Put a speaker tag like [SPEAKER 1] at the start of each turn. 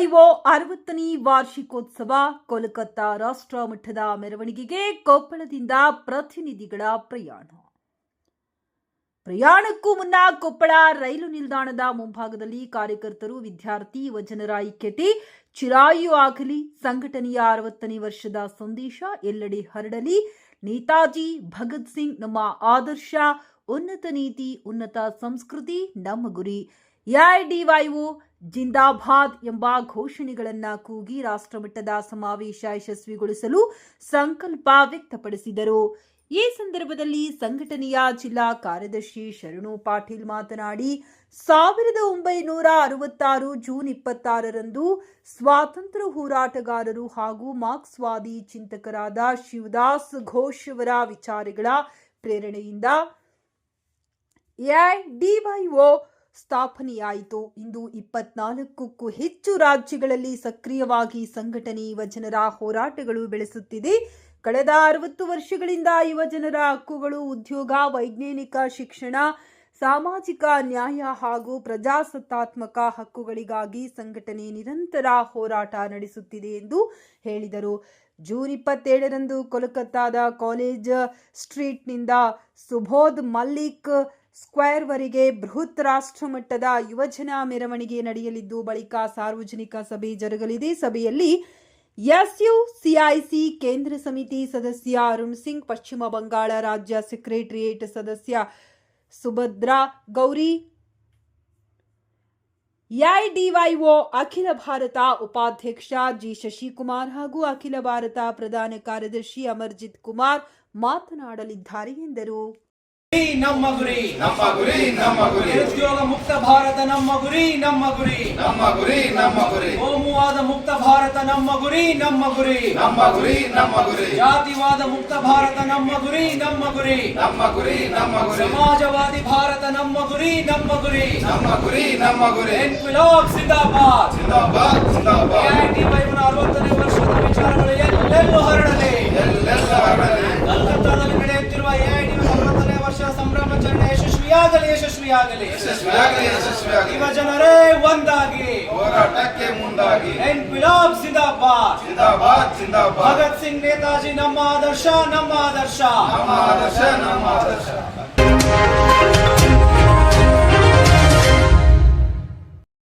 [SPEAKER 1] ಡಿವೈಒ 60ನೇ ವಾರ್ಷಿಕೋತ್ಸವ ಕೋಲ್ಕತ್ತಾ ರಾಷ್ಟ್ರ ಮಟ್ಟದ ಮೆರವಣಿಗೆಗೆ ಕೊಪ್ಪಳದಿಂದ ಪ್ರತಿನಿಧಿಗಳ ಪ್ರಯಾಣಕ್ಕೂ ಮುನ್ನ ಕೊಪ್ಪಳ ರೈಲು ನಿಲ್ದಾಣದ ಮುಂಭಾಗದಲ್ಲಿ ಕಾರ್ಯಕರ್ತರು, ವಿದ್ಯಾರ್ಥಿ, ಯುವಜನರ ಐಕ್ಯತೆ ಚಿರಾಯು ಆಗಲಿ, ಸಂಘಟನೆಯ 60ನೇ ವರ್ಷದ ಸಂದೇಶ ಎಲ್ಲೆಡೆ ಹರಡಲಿ, ನೇತಾಜಿ ಭಗತ್ ಸಿಂಗ್ ನಮ್ಮ ಆದರ್ಶ, ಉನ್ನತ ನೀತಿ ಉನ್ನತ ಸಂಸ್ಕೃತಿ ನಮ್ಮ ಗುರಿ, ಎಐಡಿವೈಒ ಜಿಂದಾಬಾದ್ ಎಂಬ ಘೋಷಣೆಗಳನ್ನು ಕೂಗಿ ರಾಷ್ಟ್ರಮಟ್ಟದ ಸಮಾವೇಶ ಯಶಸ್ವಿಗೊಳಿಸಲು ಸಂಕಲ್ಪ ವ್ಯಕ್ತಪಡಿಸಿದರು. ಈ ಸಂದರ್ಭದಲ್ಲಿ ಸಂಘಟನೆಯ ಜಿಲ್ಲಾ ಕಾರ್ಯದರ್ಶಿ ಶರಣು ಪಾಟೀಲ್ ಮಾತನಾಡಿ, 1966 ಜೂನ್ 26ರಂದು ಸ್ವಾತಂತ್ರ್ಯ ಹೋರಾಟಗಾರರು ಹಾಗೂ ಮಾರ್ಕ್ಸ್ವಾದಿ ಚಿಂತಕರಾದ ಶಿವದಾಸ್ ಘೋಷ್ ಅವರ ವಿಚಾರಗಳ ಪ್ರೇರಣೆಯಿಂದ ಎಐಡಿವೈಒ ಸ್ಥಾಪನೆಯಾಯಿತು. ಇಂದು 24ಕ್ಕೂ ಹೆಚ್ಚು ರಾಜ್ಯಗಳಲ್ಲಿ ಸಕ್ರಿಯವಾಗಿ ಸಂಘಟನೆ ಯುವಜನರ ಹೋರಾಟಗಳು ಬೆಳೆಸುತ್ತಿದೆ. ಕಳೆದ 60 ವರ್ಷಗಳಿಂದ ಯುವಜನರ ಹಕ್ಕುಗಳು, ಉದ್ಯೋಗ, ವೈಜ್ಞಾನಿಕ ಶಿಕ್ಷಣ, ಸಾಮಾಜಿಕ ನ್ಯಾಯ ಹಾಗೂ ಪ್ರಜಾಸತ್ತಾತ್ಮಕ ಹಕ್ಕುಗಳಿಗಾಗಿ ಸಂಘಟನೆ ನಿರಂತರ ಹೋರಾಟ ನಡೆಸುತ್ತಿದೆ ಎಂದು ಹೇಳಿದರು. ಜೂನ್ 27ರಂದು ಕೋಲ್ಕತ್ತಾದ ಕಾಲೇಜ್ ಸ್ಟ್ರೀಟ್ನಿಂದ ಸುಬೋಧ್ ಮಲ್ಲಿಕ್ ಸ್ಕ್ವೇರ್ವರೆಗೆ ಬೃಹತ್ ರಾಷ್ಟ್ರಮಟ್ಟದ ಯುವಜನ ಮೆರವಣಿಗೆ ನಡೆಯಲಿದ್ದು, ಬಳಿಕ ಸಾರ್ವಜನಿಕ ಸಭೆ ಜರುಗಲಿದೆ. ಸಭೆಯಲ್ಲಿ ಎಸ್ಯುಸಿಐಸಿ ಕೇಂದ್ರ ಸಮಿತಿ ಸದಸ್ಯ ಅರುಣ್ ಸಿಂಗ್, ಪಶ್ಚಿಮ ಬಂಗಾಳ ರಾಜ್ಯ ಸೆಕ್ರೆಟರಿಯೇಟ್ ಸದಸ್ಯ ಸುಭದ್ರಾ ಗೌರಿ, ಎಐಡಿವೈಒ ಅಖಿಲ ಭಾರತ ಉಪಾಧ್ಯಕ್ಷ ಜಿ ಶಶಿಕುಮಾರ್ ಹಾಗೂ ಅಖಿಲ ಭಾರತ ಪ್ರಧಾನ ಕಾರ್ಯದರ್ಶಿ ಅಮರ್ಜಿತ್ ಕುಮಾರ್ ಮಾತನಾಡಲಿದ್ದಾರೆ ಎಂದರು.
[SPEAKER 2] ನಮ್ಮ ಗುರಿ ನಮ್ಮ ಗುರಿ ನಮ್ಮ ಗುರಿ, ನಿರುದ್ಯೋಗ ಮುಕ್ತ ಭಾರತ ನಮ್ಮ ಗುರಿ ನಮ್ಮ ಗುರಿ ನಮ್ಮ ಗುರಿ ನಮ್ಮ ಗುರಿ, ಕೋಮುವಾದ ಮುಕ್ತ ಭಾರತ ನಮ್ಮ ಗುರಿ ನಮ್ಮ ಗುರಿ ನಮ್ಮ ಗುರಿ ನಮ್ಮ ಗುರಿ, ಜಾತಿವಾದ ಮುಕ್ತ ಭಾರತ ನಮ್ಮ ಗುರಿ ನಮ್ಮ ಗುರಿ ನಮ್ಮ ಗುರಿ ನಮ್ಮ ಗುರಿ, ಸಮಾಜವಾದಿ ಭಾರತ ನಮ್ಮ ಗುರಿ ನಮ್ಮ ಗುರಿ ನಮ್ಮ ಗುರಿ ನಮ್ಮ ಗುರಿ, ಇನ್ಕ್ವಿಲಾಬ್ ಜಿಂದಾಬಾದ್ ಜಿಂದಾಬಾದ್ ಜಿಂದಾಬಾದ್, ಎಐಡಿವೈಒ 60ನೇ ವರ್ಷದ ವಿಚಾರಗಳು ಎಲ್ಲೆಲ್ಲೂ ಹರಡಲಿ ಎಲ್ಲೆಲ್ಲೂ ಹರಡಲಿ, ಕಲ್ಕತ್ತಾದಲ್ಲಿ ನಡೆಯುತ್ತಿರುವ ಎಐಡಿವೈಒ 60ನೇ ವರ್ಷದ ಸಂಭ್ರಮಾಚರಣೆ ಯಶಸ್ವಿಯಾಗಲಿ ಯಶಸ್ವಿಯಾಗಲಿ ಯಶಸ್ವಿಯಾಗಲಿ ಯಶಸ್ವಿಯಾಗಲಿ, ಯುವಜನರೇ ಒಂದಾಗಿ ಹೋರಾಟಕ್ಕೆ ಮುಂದಾಗಿ, ಇನ್ಕ್ವಿಲಾಬ್ ಜಿಂದಾಬಾದ್ ಜಿಂದಾಬಾದ್ ಜಿಂದಾಬಾದ್, ಭಗತ್ ಸಿಂಗ್ ನೇತಾಜಿ ನಮ್ಮ ಆದರ್ಶ ನಮ್ಮ ಆದರ್ಶ ನಮ್ಮ ಆದರ್ಶ ನಮ್ಮ ಆದರ್ಶ.